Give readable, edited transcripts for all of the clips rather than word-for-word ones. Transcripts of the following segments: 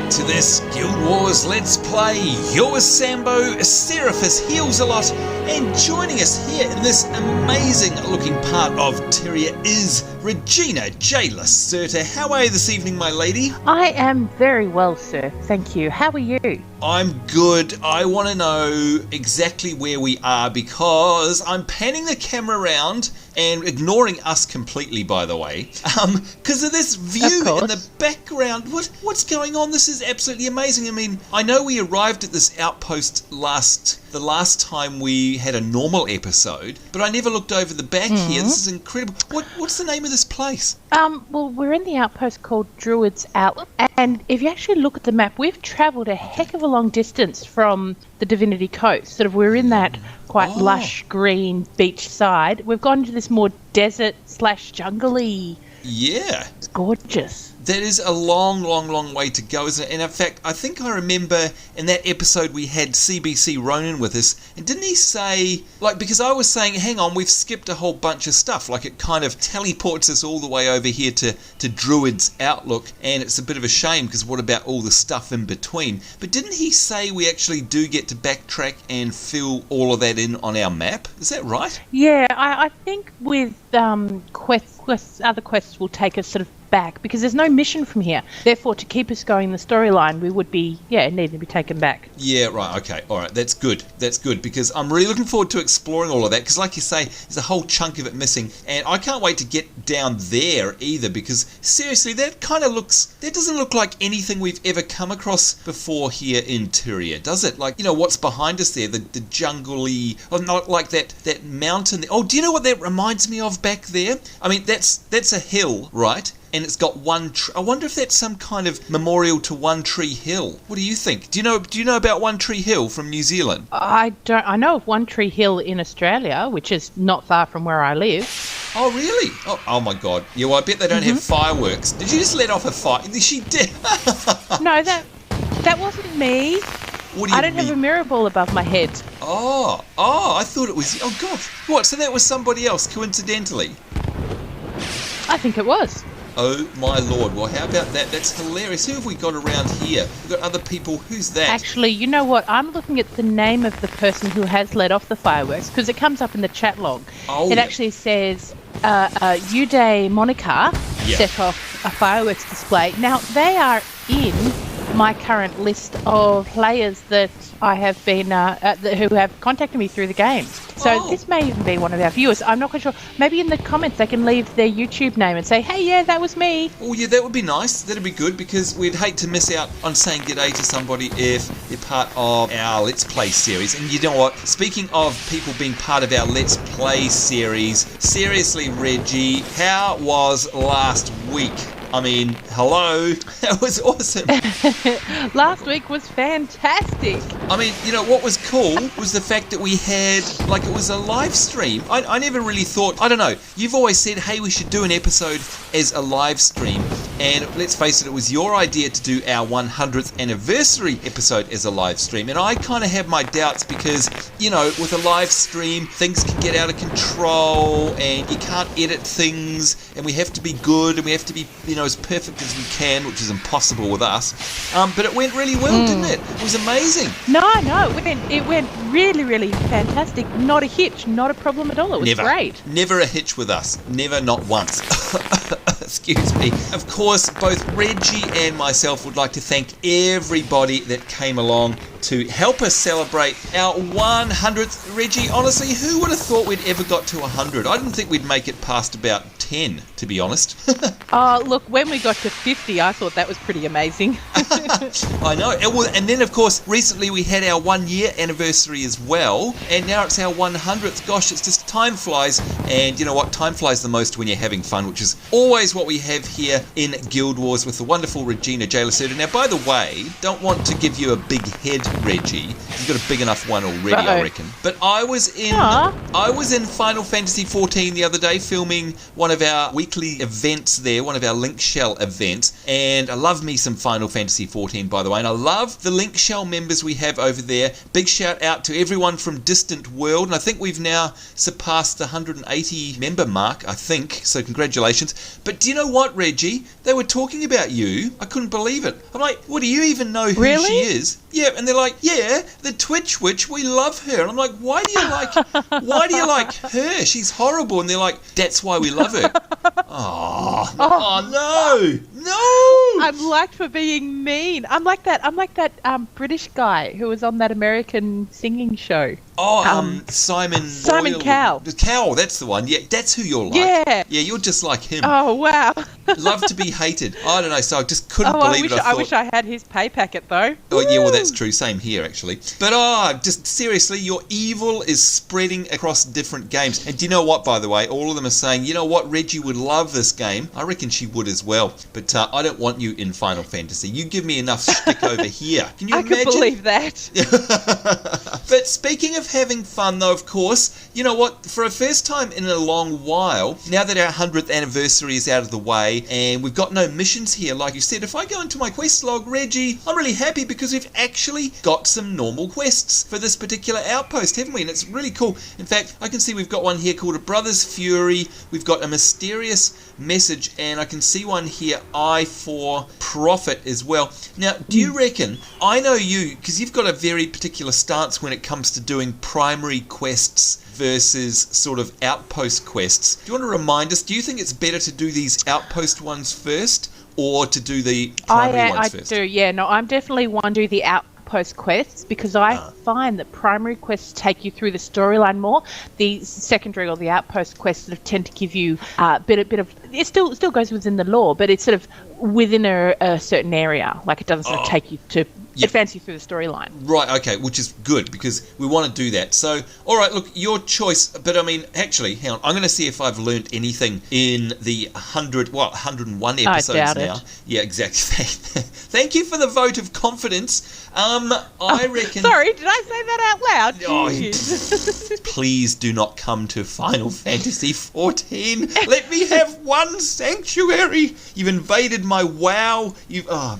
back to this Guild Wars Let's Play. You're with Sambo, Seraphis heals a lot, and joining us here in this amazing looking part of Tyria is Regina J. Lacerta. How are you this evening, my lady? I am very well, sir. Thank you. How are you? I'm good. I want to know exactly where we are because I'm panning the camera around and ignoring us completely, by the way, because of this view in the background. What's going on? This is absolutely amazing. I mean, I know we arrived at this outpost the last time we had a normal episode, but I never looked over the back here. This is incredible. What's the name of this place? Well, we're in the outpost called Druid's Outlook, and if you actually look at the map, we've travelled a heck of a long distance from the Divinity Coast. Sort of, we're in that quite lush green beach side. We've gone into this more desert / jungle-y. Yeah. It's gorgeous. That is a long, long, long way to go, isn't it? And in fact, I think I remember in that episode we had CBC Ronan with us, and didn't he say, because I was saying, hang on, we've skipped a whole bunch of stuff, it kind of teleports us all the way over here to Druid's Outlook, and it's a bit of a shame, because what about all the stuff in between? But didn't he say we actually do get to backtrack and fill all of that in on our map? Is that right? Yeah, I think with other quests will take us sort of back, because there's no mission from here. Therefore, to keep us going in the storyline, we would be, needing to be taken back. Yeah, right, okay, all right, that's good, because I'm really looking forward to exploring all of that, because like you say, there's a whole chunk of it missing, and I can't wait to get down there either, because seriously, that doesn't look like anything we've ever come across before here in Tyria, does it? What's behind us there, the jungle-y, not like that mountain. Oh, do you know what that reminds me of back there? I mean, that's a hill, right? And it's got one tree. I wonder if that's some kind of memorial to One Tree Hill. What do you think? Do you know about One Tree Hill from New Zealand? I don't. I know of One Tree Hill in Australia, which is not far from where I live. Oh, really? Oh my God. Yeah, well, I bet they don't have fireworks. Did you just let off a fire? She did. No, that wasn't me. What do you I don't have a mirror ball above my head. Oh, I thought it was. Oh God. What? So that was somebody else, coincidentally? I think it was. Oh my Lord, well how about that? That's hilarious. Who have we got around here? We've got other people. Who's that? Actually, you know what? I'm looking at the name of the person who has let off the fireworks, because it comes up in the chat log. It actually says, Uday Monica set off a fireworks display. Now, they are in my current list of players that I have been, who have contacted me through the game. So this may even be one of our viewers. I'm not quite sure. Maybe in the comments they can leave their YouTube name and say, hey, yeah, that was me. Oh, yeah, that would be nice. That'd be good, because we'd hate to miss out on saying g'day to somebody if they're part of our Let's Play series. And you know what? Speaking of people being part of our Let's Play series, seriously, Reggie, how was last week? I mean, hello. That was awesome. Last week was fantastic. I mean, what was cool was the fact that we had, it was a live stream. I never really thought, I don't know, you've always said, hey, we should do an episode as a live stream. And let's face it, it was your idea to do our 100th anniversary episode as a live stream. And I kind of have my doubts because, with a live stream, things can get out of control and you can't edit things, and we have to be good and we have to be, as perfect as we can, which is impossible with us. But it went really well, didn't it? It was amazing. No, it went really, really fantastic. Not a hitch, not a problem at all. It was great. Never a hitch with us. Never, not once. Excuse me. Of course, both Reggie and myself would like to thank everybody that came along to help us celebrate our 100th. Reggie, honestly, who would have thought we'd ever got to 100? I didn't think we'd make it past about 10, to be honest. Oh, look, when we got to 50, I thought that was pretty amazing. I know. And then, of course, recently we had our 1 year anniversary as well, and now it's our 100th. Gosh, it's just time flies, and you know what? Time flies the most when you're having fun, which is always what we have here in Guild Wars with the wonderful Regina J. Lacerta. Now, by the way, don't want to give you a big head, Reggie. You've got a big enough one already, I reckon. But I was in Final Fantasy XIV the other day filming one of our weekly events there, one of our Link Shell events, and I love me some Final Fantasy XIV, by the way, and I love the Link Shell members we have over there. Big shout out to everyone from Distant World, and I think we've now surpassed the 180 80 member mark, I think, so congratulations. But do you know what, Reggie? They were talking about you. I couldn't believe it. I'm like, well, do you even know who really? she is? Yeah, and they're like, yeah, the Twitch witch, we love her. And I'm like, why do you like her? She's horrible. And they're like, that's why we love her. Oh no. I'm liked for being mean. I'm like that British guy who was on that American singing show. Simon Cowell. Cowell, that's the one. Yeah, that's who you're like. Yeah. Yeah, you're just like him. Oh, wow. Love to be hated. I don't know, so I just couldn't believe it. I wish I had his pay packet, though. Oh, yeah, well, that's true. Same here, actually. But, just seriously, your evil is spreading across different games. And do you know what, by the way? All of them are saying, you know what, Reggie would love this game. I reckon she would as well. But I don't want you in Final Fantasy. You give me enough shtick over here. Can you imagine? I can believe that. But speaking of having fun, though, of course, you know what? For a first time in a long while, now that our 100th anniversary is out of the way and we've got no missions here, like you said, if I go into my quest log, Reggie, I'm really happy because we've actually got some normal quests for this particular outpost, haven't we? And it's really cool. In fact, I can see we've got one here called a Brother's Fury. We've got a mysterious message, and I can see one here, Eye for Profit as well. Now, do you reckon, I know you, because you've got a very particular stance when it comes to doing primary quests versus sort of outpost quests. Do you want to remind us, do you think it's better to do these outpost ones first or to do the primary ones first? I do, yeah. No, I'm definitely one to do the outpost quests because I find that primary quests take you through the storyline more. The secondary or the outpost quests sort of tend to give you a bit of it still goes within the lore, but it's sort of within a certain area. Like it doesn't sort of take you to advance you through the storyline. Right, okay, which is good because we want to do that. So, all right, look, your choice. But I mean, actually, hang on. I'm going to see if I've learnt anything in the 101 episodes I doubt now. it. Yeah, exactly. Thank you for the vote of confidence. I reckon. Sorry, did I say that out loud? Oh, please do not come to Final Fantasy 14. Let me have one sanctuary. You've invaded my WoW.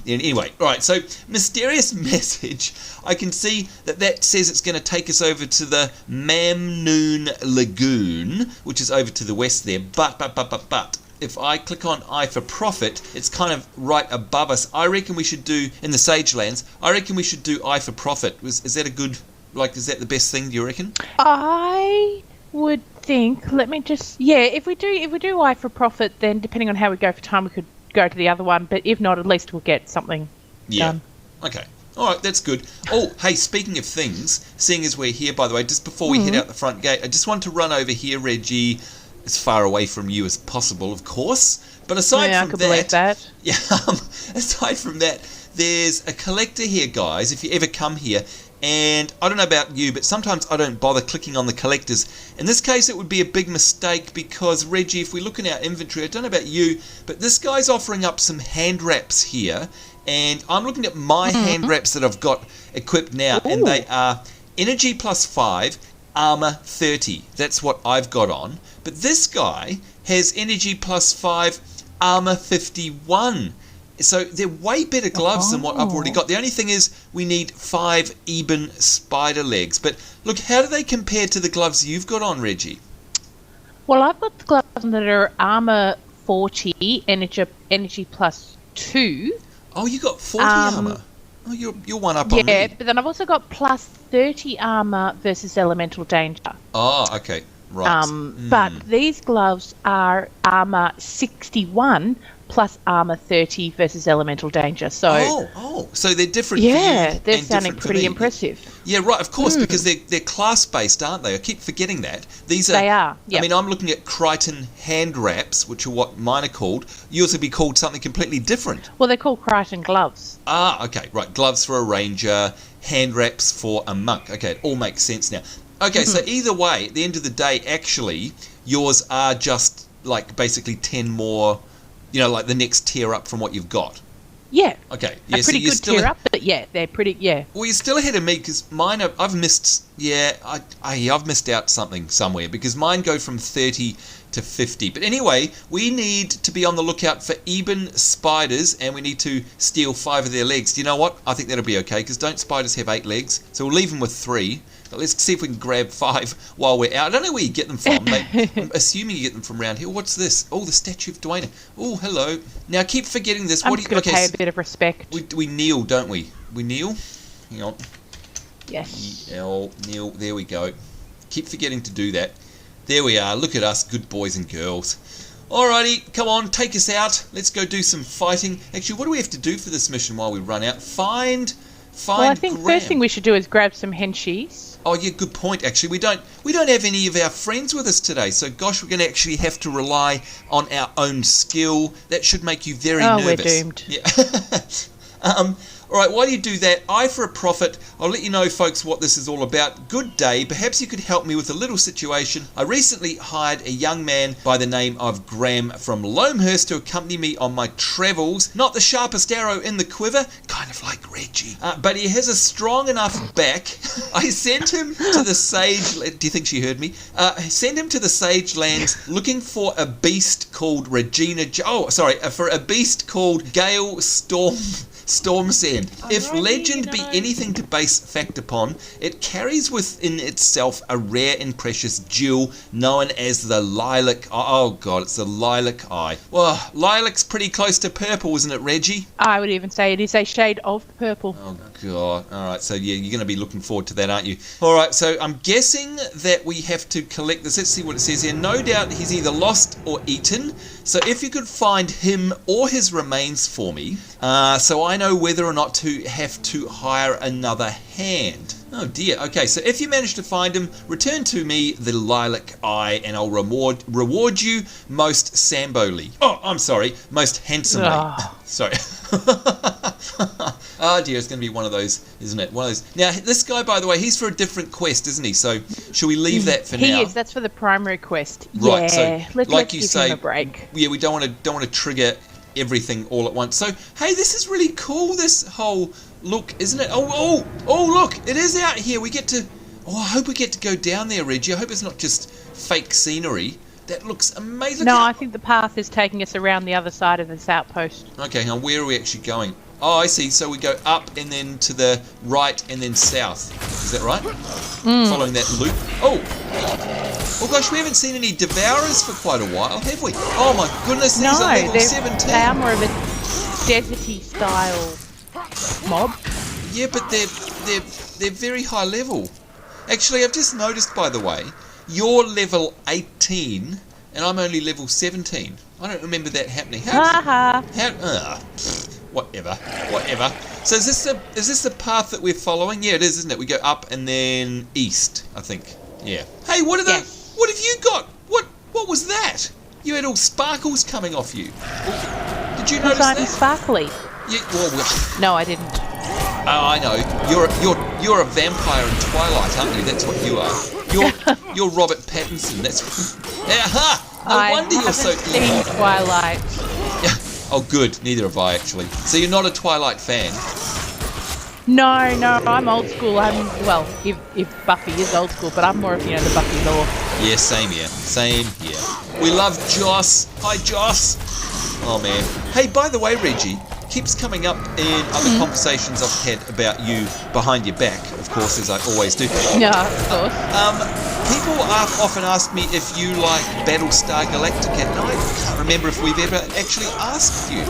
Anyway, right. So mysterious message. I can see that says it's going to take us over to the Mamnoon Lagoon, which is over to the west there. But if I click on Eye for Profit, it's kind of right above us. I reckon we should do, in the Sagelands, I reckon we should do Eye for Profit. Is that a good, is that the best thing, do you reckon? I would think, let me just, if we do Eye for Profit, then depending on how we go for time, we could go to the other one. But if not, at least we'll get something done. Okay. All right, that's good. Oh, hey, speaking of things, seeing as we're here, by the way, just before we head out the front gate, I just want to run over here, Reggie, as far away from you as possible, of course. But aside from that, aside from that, there's a collector here, guys. If you ever come here, and I don't know about you, but sometimes I don't bother clicking on the collectors. In this case, it would be a big mistake because, Reggie, if we look in our inventory, I don't know about you, but this guy's offering up some hand wraps here, and I'm looking at my hand wraps that I've got equipped now, and they are energy +5, armor 30. That's what I've got on. But this guy has energy +5, armor 51. So they're way better gloves than what I've already got. The only thing is we need 5 Eben spider legs. But look, how do they compare to the gloves you've got on, Reggie? Well, I've got the gloves that are armor 40, energy +2. Oh, you got 40 armor. Oh, you're one up on me. Yeah, but then I've also got +30 armor versus elemental danger. Oh, okay. Right. But these gloves are armor 61 plus armor 30 versus elemental danger. So so they're different. Yeah, they're sounding pretty impressive. Yeah, right. Of course, because they're class based, aren't they? I keep forgetting that. They are. Yep. I mean, I'm looking at Crichton hand wraps, which are what mine are called. Yours would be called something completely different. Well, they're called Crichton gloves. Ah, okay, right. Gloves for a ranger, hand wraps for a monk. Okay, it all makes sense now. Okay, so either way, at the end of the day, actually, yours are just basically 10 more. The next tier up from what you've got. Yeah. Okay. Yeah, a pretty good tier up, but they're pretty, Well, you're still ahead of me because mine, I've missed, I've missed out somewhere because mine go from 30 to 50. But anyway, we need to be on the lookout for ebon spiders, and we need to steal 5 of their legs. Do you know what? I think that'll be okay, because don't spiders have 8 legs? So we'll leave them with 3. But let's see if we can grab 5 while we're out. I don't know where you get them from. I'm assuming you get them from around here. What's this? Oh, the statue of Dwayne. Oh, hello. Now, I keep forgetting this. I'm just going to pay a bit of respect. We kneel, don't we? We kneel? Hang on. Yes. Kneel. There we go. Keep forgetting to do that. There we are. Look at us, good boys and girls. Alrighty, come on, take us out. Let's go do some fighting. Actually, what do we have to do for this mission while we run out? Find well, I think Grahm. first thing we should do is grab some henchies. Oh yeah, good point. Actually, we don't have any of our friends with us today, so gosh, we're going to actually have to rely on our own skill. That should make you very nervous. We're doomed. Yeah. Alright, while you do that, Eye for a Profit, I'll let you know, folks, what this is all about. Good day. Perhaps you could help me with a little situation. I recently hired a young man by the name of Grahm from Loamhurst to accompany me on my travels. Not the sharpest arrow in the quiver, kind of like Reggie. But he has a strong enough back. I sent him to the Sage... Do you think she heard me? I sent him to the Sage Lands looking for a beast called for a beast called Gale Storm Sand. If legend be anything to base fact upon, it carries within itself a rare and precious jewel known as the Lilac Eye. Oh god, it's the Lilac Eye. Well, lilac's pretty close to purple, isn't it, Reggie? I would even say it is a shade of purple. Oh god. Alright, so yeah, you're going to be looking forward to that, aren't you? Alright, so I'm guessing that we have to collect this. Let's see what it says here. No doubt he's either lost or eaten. So if you could find him or his remains for me, so I know whether or not to have to hire another hand. Oh dear. Okay, so if you manage to find him, return to me the Lilac Eye, and I'll reward you most Samboli. Oh, I'm sorry, most handsomely. Sorry. Oh dear, it's going to be one of those, isn't it? One of those. Now, this guy, by the way, he's for a different quest, isn't he? So, should we leave that for now? He is. That's for the primary quest. Right. Yeah. So, let's give him a break. Yeah, we don't want to trigger everything all at once. So, hey, this is really cool. This whole look, isn't it? Oh, look, it is out here. We get to. Oh, I hope we get to go down there, Reggie. I hope it's not just fake scenery. That looks amazing. No, I think the path is taking us around the other side of this outpost. Okay, now where are we actually going? Oh, I see. So we go up and then to the right and then south. Is that right? Following that loop. Oh gosh, we haven't seen any Devourers for quite a while, have we? Oh my goodness, these are level 17. They are more of a deserty style mob. Yeah, but they're very high level. Actually, I've just noticed, by the way, you're level 18 and I'm only level 17. I don't remember that happening. Whatever. So is this the path that we're following? Yeah, it is, isn't it? We go up and then east, I think. Yeah. Hey, what have you got? What was that? You had all sparkles coming off you. Did you notice that? Sparkly. Yeah. Well, no, I didn't. Oh, I know. You're a vampire in Twilight, aren't you? That's what you are. You're Robert Pattinson. That's. No wonder you're so evil. I haven't seen Twilight. Oh, good. Neither have I, actually. So you're not a Twilight fan? No, I'm old school. If Buffy is old school, but I'm more of, the Buffy lore. Yeah, same here. We love Joss. Hi, Joss. Oh, man. Hey, by the way, Reggie, keeps coming up in other conversations I've had about you behind your back, of course, as I always do. Yeah, of course. People often ask me if you like Battlestar Galactica, and I can't remember if we've ever actually asked you.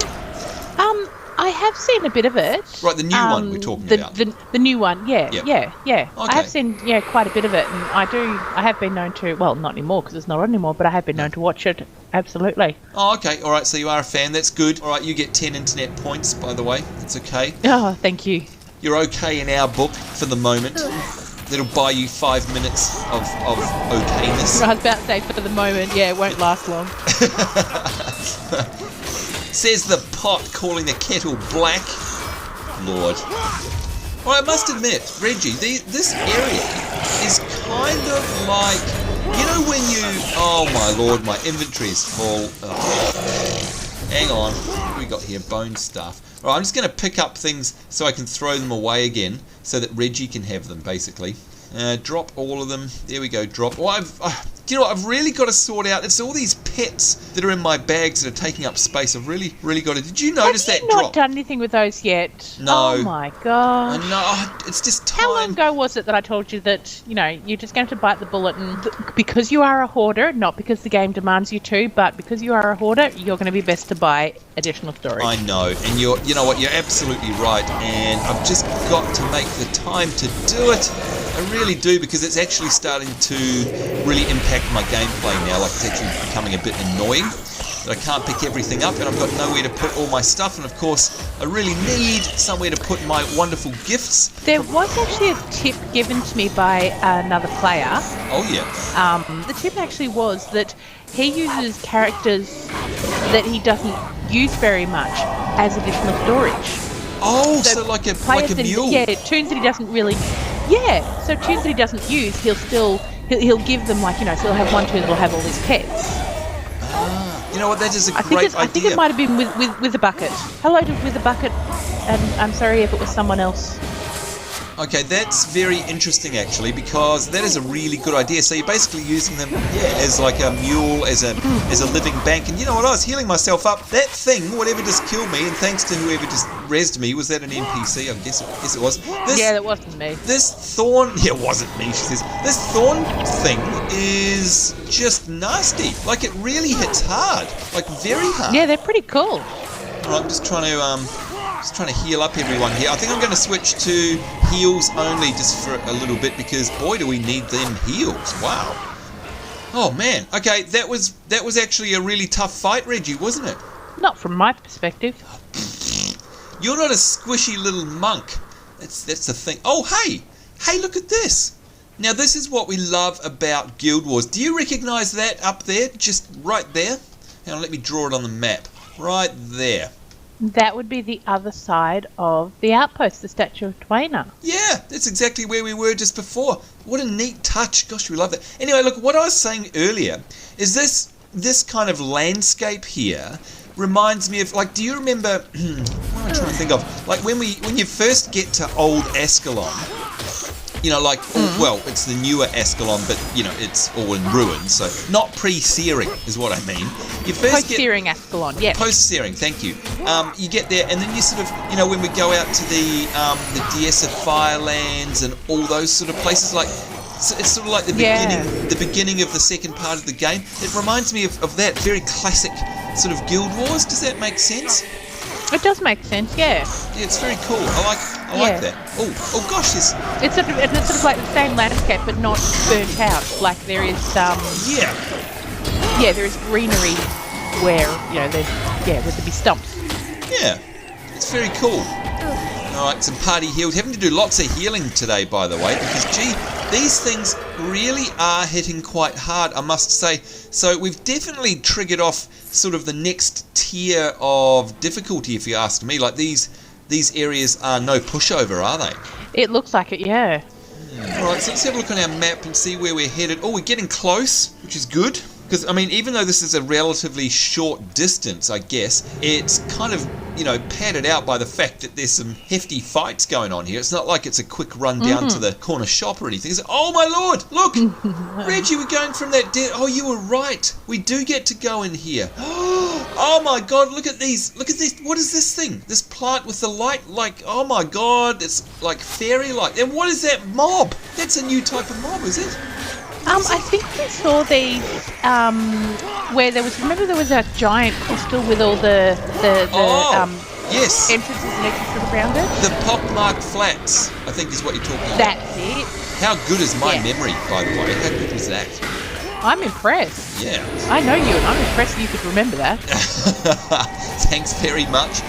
I have seen a bit of it. Right, the new one we're talking about. The new one, yeah. Okay. I have seen, quite a bit of it, and I have been known to, well, not anymore because it's not on anymore, but I have been known to watch it, absolutely. Oh, okay, all right, so you are a fan, that's good. All right, you get 10 internet points, by the way, that's okay. Oh, thank you. You're okay in our book for the moment. That'll buy you 5 minutes of okayness. I was about to say, for the moment, it won't last long. Says the pot, calling the kettle black. Lord. Well, I must admit, Reggie, this area is kind of like, when you... Oh my lord, my inventory is full. Hang on, what do we got here? Bone stuff. Alright, I'm just going to pick up things so I can throw them away again, so that Reggie can have them, basically. Drop all of them. There we go, drop. Well, Do you know what I've really got to sort out? It's all these pets that are in my bags that are taking up space. I've really got to... Did you notice that drop? Have you not done anything with those yet? No. Oh, my God. I know. It's just time. How long ago was it that I told you that, you know, you're just going to bite the bullet and because you are a hoarder, not because the game demands you to, but because you are a hoarder, you're going to be best to buy additional storage. I know. And you know what? You're absolutely right. And I've just got to make the time to do it. I really do, because it's actually starting to really impact my gameplay now. Like, it's actually becoming a bit annoying that I can't pick everything up, and I've got nowhere to put all my stuff. And of course, I really need somewhere to put my wonderful gifts. There was actually a tip given to me by another player. Oh yeah. The tip actually was that he uses characters that he doesn't use very much as additional storage. Oh, so like a mule. Yeah, tunes that he doesn't really. Yeah, so tunes that he doesn't use, he'll give them, like, you know, so he'll have one tune that'll have all his pets. Ah, you know what? That is a great idea. I think it might have been with a bucket. Hello to with a bucket, and I'm sorry if it was someone else. Okay, that's very interesting actually, because that is a really good idea. So you're basically using them, as like a mule, as a living bank. And you know what? I was healing myself up. That thing, whatever just killed me, and thanks to whoever just rezzed me, was that an NPC? I guess it was. Yeah, that wasn't me. This thorn, it wasn't me. She says this thorn thing is just nasty. Like, it really hits hard, like very hard. Yeah, they're pretty cool. All right, I'm just trying to heal up everyone here. I think I'm going to switch to heals only just for a little bit, because boy do we need them heals. Wow. Oh man. Okay, that was actually a really tough fight, Reggie, wasn't it? Not from my perspective. You're not a squishy little monk. That's the thing. Oh hey, look at this. Now this is what we love about Guild Wars. Do you recognise that up there, just right there? Hang on, let me draw it on the map. Right there. That would be the other side of the outpost, the Statue of Twaina. Yeah, that's exactly where we were just before. What a neat touch. Gosh, we love that. Anyway, look, what I was saying earlier is this kind of landscape here reminds me of, like, do you remember, what am I trying to think of? Like, when you first get to Old Ascalon, you know, like, well, it's the newer Ascalon, but, you know, it's all in ruins, so not pre-searing is what I mean. You first post-searing Ascalon, yes. Post-searing, thank you. You get there, and then you sort of, you know, when we go out to the Deessa Firelands and all those sort of places, like, it's sort of like the beginning of the second part of the game. It reminds me of that very classic sort of Guild Wars. Does that make sense? It does make sense, yeah. Yeah, it's very cool. I like that. Oh gosh, this. It's sort of like the same landscape, but not burnt out. Like there is there is greenery where, you know, where there'd be stumps. Yeah, it's very cool. All right, some party heals. Having to do lots of healing today, by the way, because gee, these things really are hitting quite hard, I must say. So we've definitely triggered off sort of the next tier of difficulty, if you ask me. Like these areas are no pushover, are they? It looks like it, yeah. Alright, so let's have a look on our map and see where we're headed. Oh, we're getting close, which is good. Because, I mean, even though this is a relatively short distance, I guess, it's kind of, you know, padded out by the fact that there's some hefty fights going on here. It's not like it's a quick run down to the corner shop or anything. It's like, oh, my lord, look! Reggie, we're going from that oh, you were right. We do get to go in here. Oh, my God, look at these. Look at this. What is this thing? This plant with the light, like, oh, my God, it's like fairy-like. And what is that mob? That's a new type of mob, is it? I think we saw these where there was a giant crystal with all the yes, entrances and exits around it. The pockmarked flats, I think, is what you're talking about. That's it. How good is my memory, by the way? How good was that? I'm impressed. Yeah. I know you, and I'm impressed you could remember that. Thanks very much.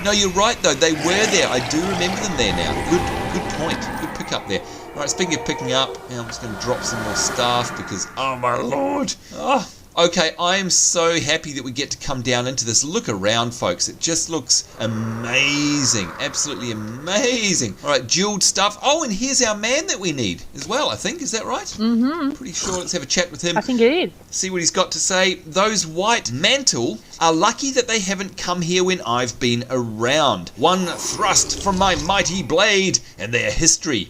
No, you're right though. They were there. I do remember them there now. Good point. Good pick up there. Alright, speaking of picking up, now I'm just going to drop some more stuff because, oh my lord. Oh. Okay, I am so happy that we get to come down into this. Look around, folks. It just looks amazing. Absolutely amazing. Alright, jeweled stuff. Oh, and here's our man that we need as well, I think. Is that right? Mm-hmm. Pretty sure. Let's have a chat with him. I think it is. See what he's got to say. Those white mantle are lucky that they haven't come here when I've been around. One thrust from my mighty blade, and their history.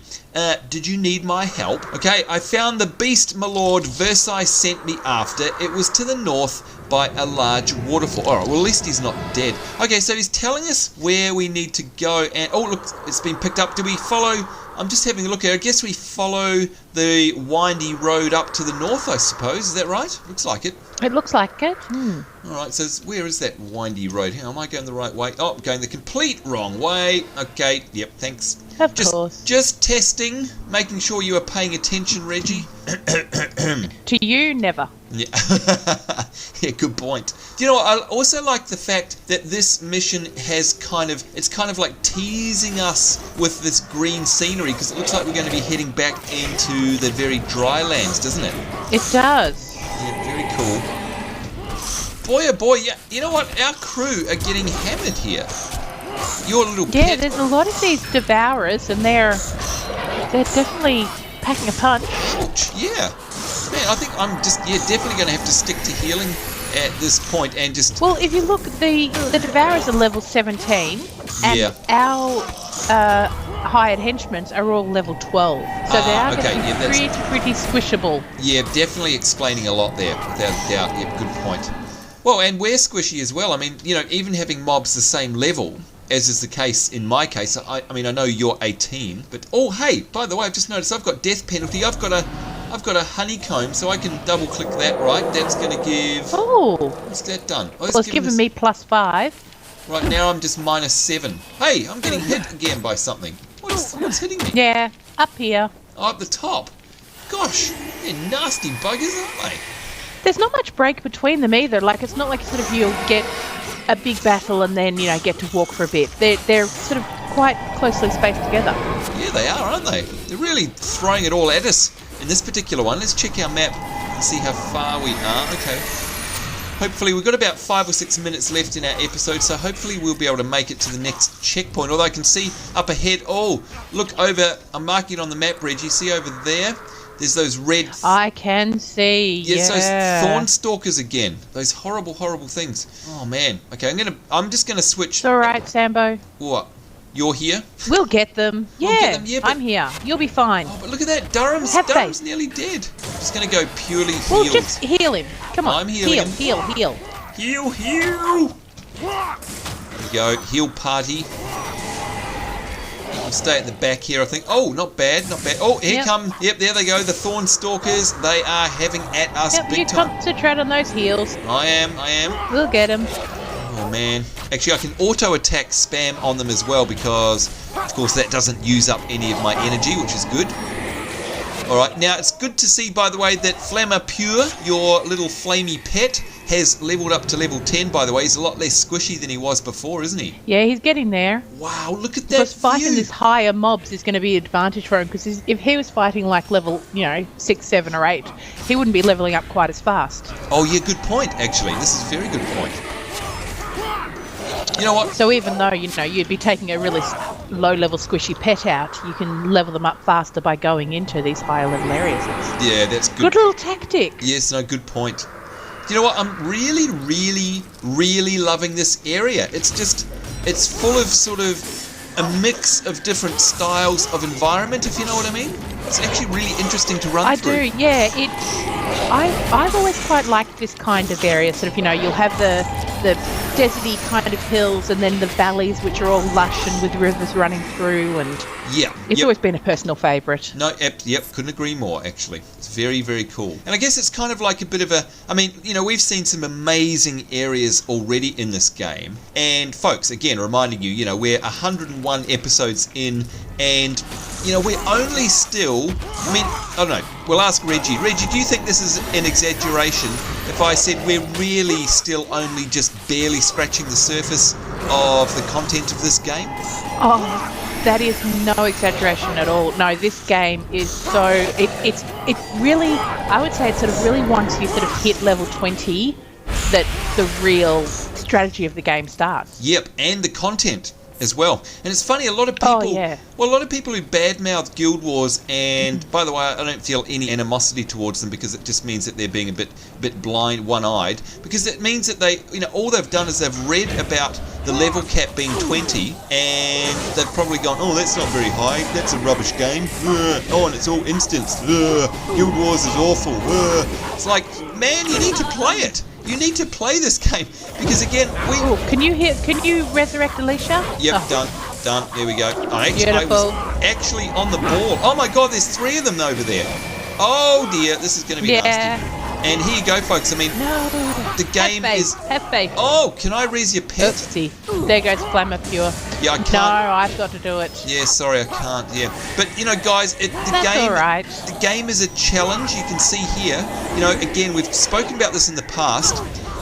Did you need my help? Okay, I found the beast my lord Versailles sent me after. It was to the north by a large waterfall. Alright, well at least he's not dead. Okay, so he's telling us where we need to go, and oh look, it's been picked up. Do we follow? I'm just having a look here. I guess we follow the windy road up to the north, I suppose. Is that right? Looks like it. It looks like it. Alright, so where is that windy road? How am I going the right way? Oh, I'm going the complete wrong way. Okay, yep, thanks. Of course. Just testing, making sure you are paying attention, Reggie. To you, never. Yeah. Yeah, good point. Do you know what? I also like the fact that this mission has it's kind of like teasing us with this green scenery, because it looks like we're going to be heading back into the very dry lands, doesn't it? It does. Yeah, very cool. Boy, oh boy, yeah. You know what? Our crew are getting hammered here. Your little pet. Yeah, there's a lot of these devourers, and they're definitely packing a punch. Ouch, yeah. Man, I think I'm just definitely going to have to stick to healing at this point and just... Well, if you look, the devourers are level 17, and our hired henchmen are all level 12. So they are going to be pretty squishable. Yeah, definitely explaining a lot there, without a doubt. Yeah, good point. Well, and we're squishy as well. I mean, you know, even having mobs the same level, as is the case in my case. I mean, I know you're 18, but oh, hey, by the way, I've just noticed I've got death penalty. I've got a honeycomb, so I can double click that. Right, that's going to give. Oh, what's that done? Oh, it's giving me +5. Right now, I'm just -7. Hey, I'm getting hit again by something. What's hitting me? Yeah, up here. Oh, at the top. Gosh, they're nasty buggers, aren't they? There's not much break between them either. Like, it's not like sort of you'll get a big battle and then, you know, get to walk for a bit. They're sort of quite closely spaced together. Yeah, they are, aren't they? They're really throwing it all at us in this particular one. Let's check our map and see how far we are. Okay. Hopefully, we've got about 5 or 6 minutes left in our episode, so hopefully we'll be able to make it to the next checkpoint. Although I can see up ahead, oh, look over, I'm marking it on the map, Reggie, see over there? There's those red... I can see, yes, those thorn stalkers again. Those horrible, horrible things. Oh, man. Okay, I'm just gonna switch... It's alright, Sambo. What? You're here? We'll get them. We'll get them, yeah, but... I'm here. You'll be fine. Oh, but look at that. Durham's nearly dead. I'm just gonna go purely healed. Well, just heal him. Come on. I'm healing him. Heal. Heal. There we go. Heal party. We'll stay at the back here, I think. Oh, not bad. Oh, here come... Yep, there they go. The thorn stalkers. They are having at us big time. Concentrate on those heals. I am. We'll get them. Oh, man. Actually, I can auto-attack spam on them as well because, of course, that doesn't use up any of my energy, which is good. Alright, now it's good to see, by the way, that Flammer Pure, your little flamey pet, has leveled up to level 10, by the way. He's a lot less squishy than he was before, isn't he? Yeah, he's getting there. Wow, look at that because fighting these higher mobs is going to be an advantage for him, because if he was fighting like level, 6, 7 or 8, he wouldn't be leveling up quite as fast. Oh, yeah, good point, actually. This is a very good point. You know what? So even though, you'd be taking a really low-level squishy pet out, you can level them up faster by going into these higher-level areas. Yeah, that's good. Good little tactic. Yes, no, good point. You know what? I'm really, really, really loving this area. It's full of sort of a mix of different styles of environment, if you know what I mean. It's actually really interesting to run through. I do, yeah. I've always quite liked this kind of area. Sort of, you'll have the deserty kind of hills, and then the valleys, which are all lush and with rivers running through, and it's always been a personal favourite. No, couldn't agree more, actually. It's very, very cool. And I guess it's kind of like a bit of a, we've seen some amazing areas already in this game, and folks, again, reminding you, we're 101 episodes in, and we're only still, I don't know, we'll ask Reggie. Reggie, do you think this is an exaggeration if I said we're really still only just barely scratching the surface of the content of this game? Oh, that is no exaggeration at all. No, this game is so, it really, I would say it sort of really once you sort of hit level 20 that the real strategy of the game starts. Yep, and the content. as well. And it's funny, a lot of people, yeah. well, a lot of people who badmouth Guild Wars, and by the way, I don't feel any animosity towards them, because it just means that they're being a bit blind, one-eyed, because it means that they, all they've done is they've read about the level cap being 20, and they've probably gone, oh, that's not very high, that's a rubbish game, oh, and it's all instance, Guild Wars is awful. It's like, man, you need to play it. You need to play this game, because again, Can you resurrect Alicia? Yep, done. There we go. I was actually on the ball. Oh my God, there's 3 of them over there. Oh dear, this is going to be nasty. And here you go, folks. I mean, the game Have faith. Oh, can I raise your pet? Oopsie. There goes Flamma Pure. Yeah, I can't. No, I've got to do it. Yeah, sorry, I can't. Yeah, but guys, All right. The game is a challenge. You can see here. Again, we've spoken about this in the past.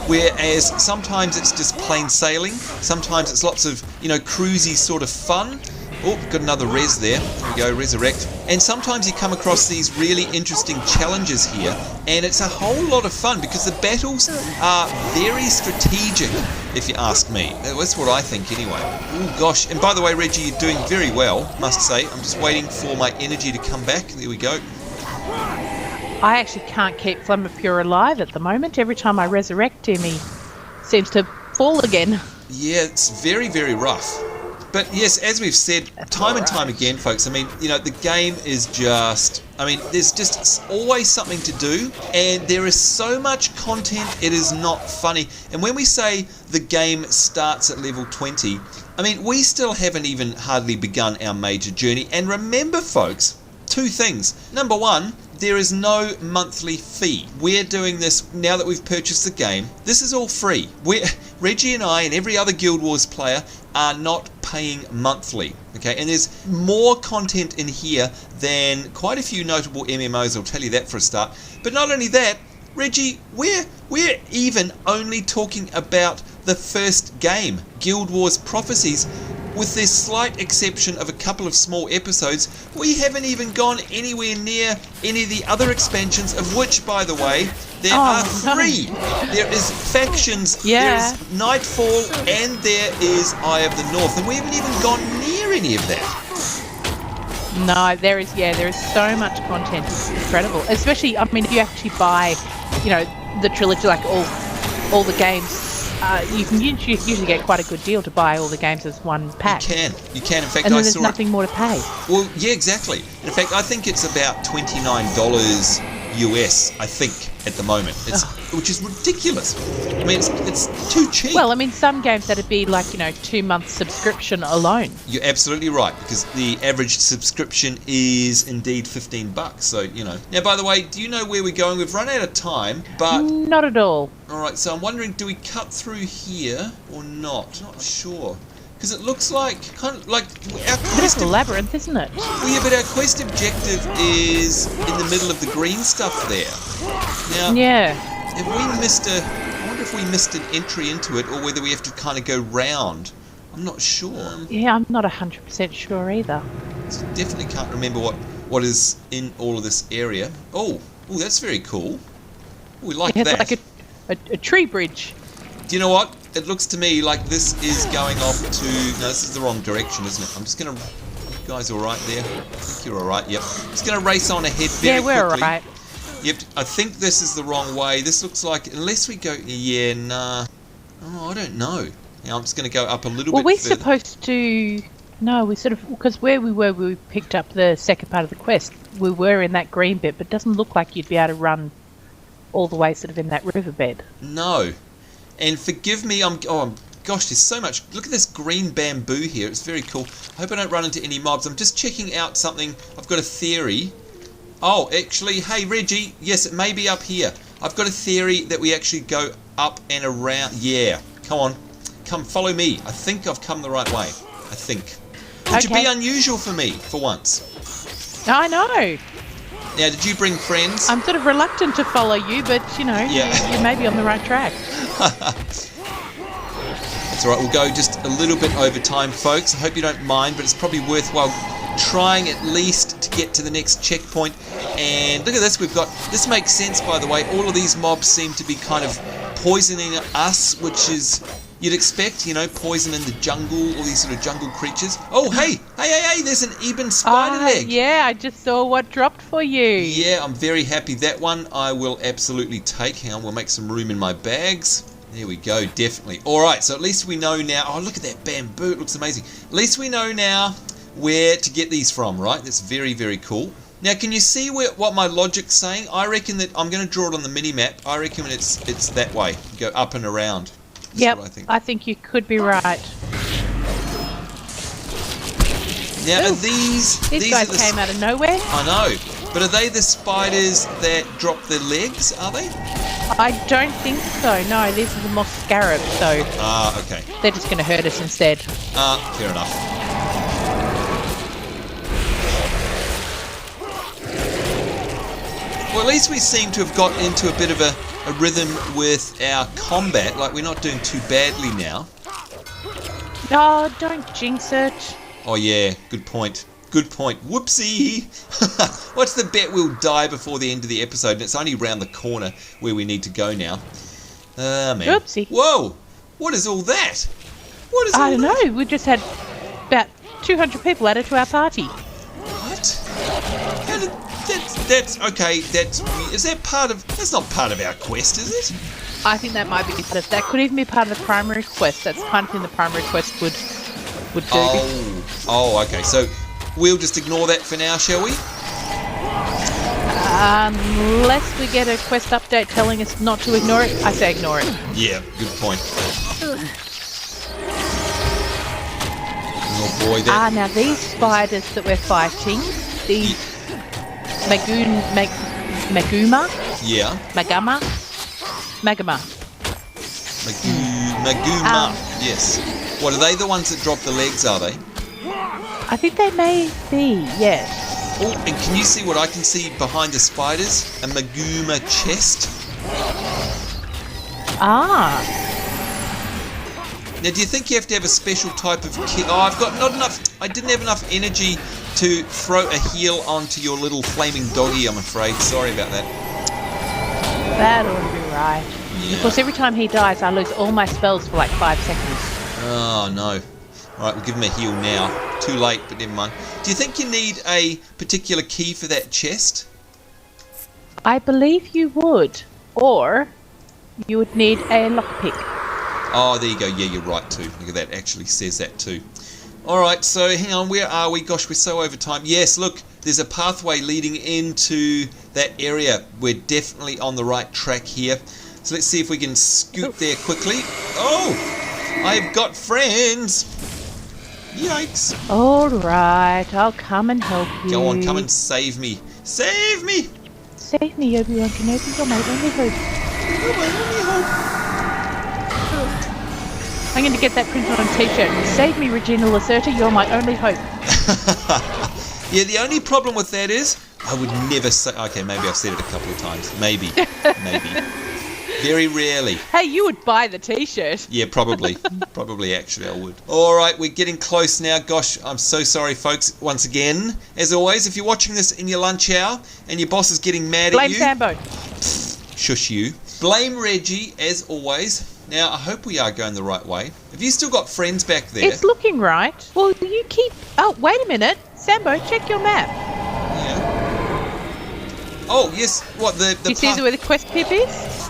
Whereas sometimes it's just plain sailing. Sometimes it's lots of cruisy sort of fun. Oh, got another res there. There we go, resurrect. And sometimes you come across these really interesting challenges here, and it's a whole lot of fun because the battles are very strategic, if you ask me. That's what I think anyway. Oh gosh, and by the way, Reggie, you're doing very well, must say. I'm just waiting for my energy to come back. There we go. I actually can't keep Flamma Pure alive at the moment. Every time I resurrect him, he seems to fall again. Yeah, it's very, very rough. But yes, as we've said time and time again, folks, I mean, the game is just, there's just always something to do, and there is so much content, it is not funny. And when we say the game starts at level 20, we still haven't even hardly begun our major journey. And remember, folks, 2 things. Number 1, there is no monthly fee. We're doing this now that we've purchased the game. This is all free. Reggie and I and every other Guild Wars player are not paying monthly. Okay, and there's more content in here than quite a few notable MMOs, I'll tell you that for a start. But not only that, Reggie, we're even only talking about the first game, Guild Wars Prophecies. With this slight exception of a couple of small episodes, we haven't even gone anywhere near any of the other expansions, of which, by the way, there are 3. There is Factions, there is Nightfall, and there is Eye of the North, and we haven't even gone near any of that. No, there is so much content. It's incredible. Especially, if you actually buy, the trilogy, like all the games. You can usually get quite a good deal to buy all the games as one pack. You can. In fact, and then there's nothing more to pay. Well, yeah, exactly. In fact, I think it's about $29 US, I think, at the moment. Which is ridiculous. It's too cheap. Well, some games that'd be like, 2-month subscription alone. You're absolutely right, because the average subscription is indeed $15. So, Now, by the way, do you know where we're going? We've run out of time, but... Not at all. All right, so I'm wondering, do we cut through here or not? Not sure. Because it looks like our quest. It's a labyrinth, isn't it? Well, yeah, but our quest objective is in the middle of the green stuff there. Now, I wonder if we missed an entry into it, or whether we have to kind of go round. I'm not sure. Yeah, I'm not 100% sure either. So definitely can't remember what is in all of this area. Oh, that's very cool. We like that. It's like a tree bridge. Do you know what? It looks to me like this is going off to... No, this is the wrong direction, isn't it? I'm just going to... You guys all right there? I think you're all right, yep. Just going to race on ahead very quickly. Yeah, we're all right. Yep, I think this is the wrong way. This looks like... Unless we go... Yeah, nah. Oh, I don't know. Now I'm just going to go up a little bit further. Well, we're supposed to... No, we sort of... Because where we picked up the second part of the quest. We were in that green bit, but it doesn't look like you'd be able to run all the way sort of in that riverbed. No. And forgive me, gosh, there's so much. Look at this green bamboo here. It's very cool. I hope I don't run into any mobs. I'm just checking out something. I've got a theory. Oh, actually, hey, Reggie. Yes, it may be up here. I've got a theory that we actually go up and around. Yeah, come on. Come, follow me. I think I've come the right way. I think. Which would be unusual for me, for once. I know. Now, did you bring friends? I'm sort of reluctant to follow you, but, you may be on the right track. That's all right. We'll go just a little bit over time, folks. I hope you don't mind, but it's probably worthwhile trying at least to get to the next checkpoint. And look at this. This makes sense, by the way. All of these mobs seem to be kind of poisoning us, which is you'd expect, you know, poison in the jungle, all these sort of jungle creatures. Oh, hey, there's an Eben spider leg. Yeah, I just saw what dropped for you. Yeah, I'm very happy. That one I will absolutely take. Hang on, we'll make some room in my bags. There we go, definitely. All right, so at least we know now. Oh, look at that bamboo. It looks amazing. At least we know now where to get these from, right? That's very, very cool. Now, can you see what my logic's saying? I reckon that I'm going to draw it on the mini-map. I reckon it's that way. Go up and around. Yep, I think you could be right. Now, are these guys came out of nowhere? I know. But are they the spiders that drop their legs, are they? I don't think so. No, these are the moss scarabs, so... Ah, okay. They're just going to hurt us instead. Fair enough. Well, at least we seem to have got into a bit of a rhythm with our combat. Like, we're not doing too badly now. No, don't jinx it. Oh, yeah. Good point. Good point. Whoopsie! What's the bet we'll die before the end of the episode? And it's only around the corner where we need to go now. Man. Whoopsie. Whoa! What is all that? What is I don't know. We just had about 200 people added to our party. What? How did... That's okay. That's not part of our quest, is it? I think that might be part of that. Could even be part of the primary quest. That's the kind of thing the primary quest would do. Oh, okay. So we'll just ignore that for now, shall we? Unless we get a quest update telling us not to ignore it, I say ignore it. Yeah, good point. Oh boy, that. Now these spiders that we're fighting, these. Maguma? Yeah. Maguma? Maguma. Yes. What, are they the ones that drop the legs, are they? I think they may be, yes. Oh, and can you see what I can see behind the spiders? A Maguma chest. Now, do you think you have to have a special type of kit? Oh, I've got not enough. I didn't have enough energy to throw a heal onto your little flaming doggy, I'm afraid. Sorry about that. That ought to be right. Yeah. Of course, every time he dies, I lose all my spells for like 5 seconds. Oh, no. All right, we'll give him a heal now. Too late, but never mind. Do you think you need a particular key for that chest? I believe you would. Or you would need a lockpick. Oh, there you go. Yeah, you're right too. Look at that. Actually says that too. All right, so hang on. Where are we? Gosh, we're so over time. Yes, look, there's a pathway leading into that area. We're definitely on the right track here. So let's see if we can scoot there quickly. Oh, I've got friends. Yikes. All right, I'll come and help you. Go on, come and save me. Save me. Save me, Obi-Wan Kenobi. You're my only hope. You're my only hope. I'm going to get that printed on a t-shirt. Save me, Regina Lacerta, you're my only hope. Yeah, the only problem with that is I would never say... Okay, maybe I've said it a couple of times. Maybe. Very rarely. Hey, you would buy the t-shirt. Yeah, probably. Probably, actually, I would. All right, we're getting close now. Gosh, I'm so sorry, folks. Once again, as always, if you're watching this in your lunch hour and your boss is getting mad at you... Blame Sambo. Shush you. Blame Reggie, as always. Now, I hope we are going the right way. Have you still got friends back there? It's looking right. Well, you keep... Oh, wait a minute. Sambo, check your map. Yeah. Oh, yes. What, the you see where the quest pip is?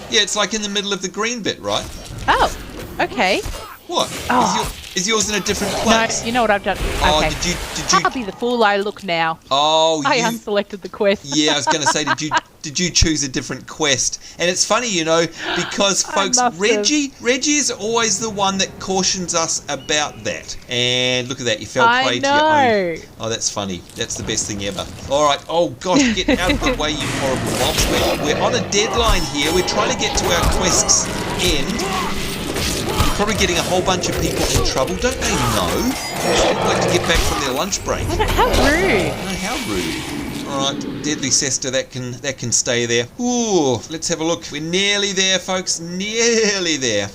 Yeah, it's like in the middle of the green bit, right? Oh, okay. What? Oh. Is yours in a different place? No, you know what I've done. Oh, okay. did you... I'll be the fool I look now. Oh, I unselected the quest. Yeah, I was going to say, did you choose a different quest? And it's funny, you know, because folks, Reggie is always the one that cautions us about that. And look at that, you fell prey to your own. Oh, that's funny. That's the best thing ever. All right. Oh gosh, get out of the way, you horrible mobs. We're on a deadline here. We're trying to get to our quest's end. You're probably getting a whole bunch of people in trouble. Don't they know? They'd like to get back from their lunch break. How rude. No, how rude. All right, deadly Cester, that can stay there. Ooh, let's have a look. We're nearly there, folks. Nearly there.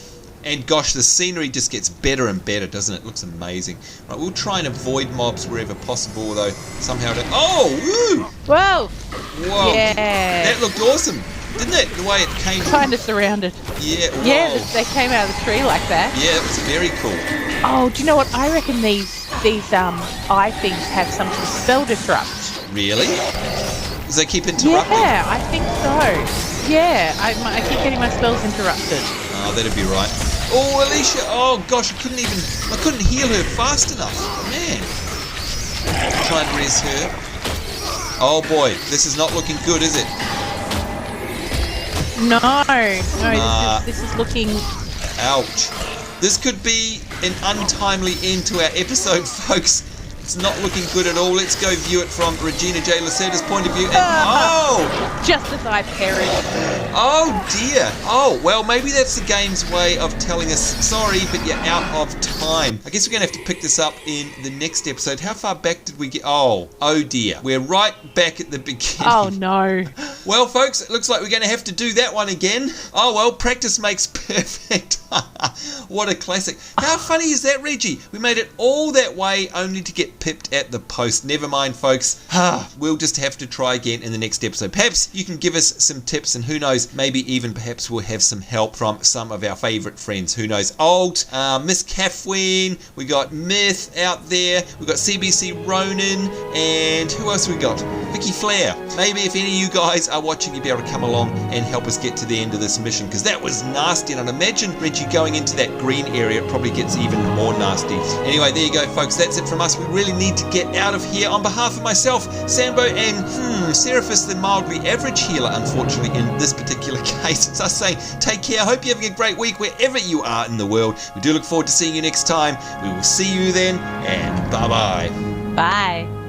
And gosh, the scenery just gets better and better, doesn't it? It looks amazing. Right, we'll try and avoid mobs wherever possible, though somehow... Oh, woo! Whoa! Whoa! Yeah. That looked awesome. didn't it? The way it came. Kind of surrounded. Yeah. Whoa. Yeah, they came out of the tree like that. Yeah, it was very cool. Oh, do you know what? I reckon these eye things have some sort of spell disrupt. Really? Because they keep interrupting? Yeah, I think so. Yeah, I keep getting my spells interrupted. Oh, that'd be right. Oh, Alicia! Oh gosh, I couldn't heal her fast enough. Man. Try and res her. Oh boy, this is not looking good, is it? No, this is looking. Ouch. This could be an untimely end to our episode, folks. It's not looking good at all. Let's go view it from Regina J. Lacerda's point of view. And, just as I perished. Oh dear. Oh, well, maybe that's the game's way of telling us, sorry, but you're out of time. I guess we're going to have to pick this up in the next episode. How far back did we get? Oh dear. We're right back at the beginning. Oh no. Well, folks, it looks like we're going to have to do that one again. Oh, well, practice makes perfect. What a classic. How funny is that, Reggie? We made it all that way only to get pipped at the post. Never mind, folks. We'll just have to try again in the next episode. Perhaps you can give us some tips, and who knows, maybe even perhaps we'll have some help from some of our favourite friends. Who knows? Alt, Miss Kathleen, we got Myth out there, we got CBC Ronan, and who else we got? Vicky Flair. Maybe if any of you guys are watching, you'd be able to come along and help us get to the end of this mission, because that was nasty, and I'd imagine Reggie going into that green area, it probably gets even more nasty. Anyway, there you go, folks. That's it from us. We really need to get out of here. On behalf of myself, Sambo, and Seraphis, the mildly average healer, unfortunately, in this particular case, it's us saying take care. Hope you're having a great week wherever you are in the world. We do look forward to seeing you next time. We will see you then, and bye-bye. Bye.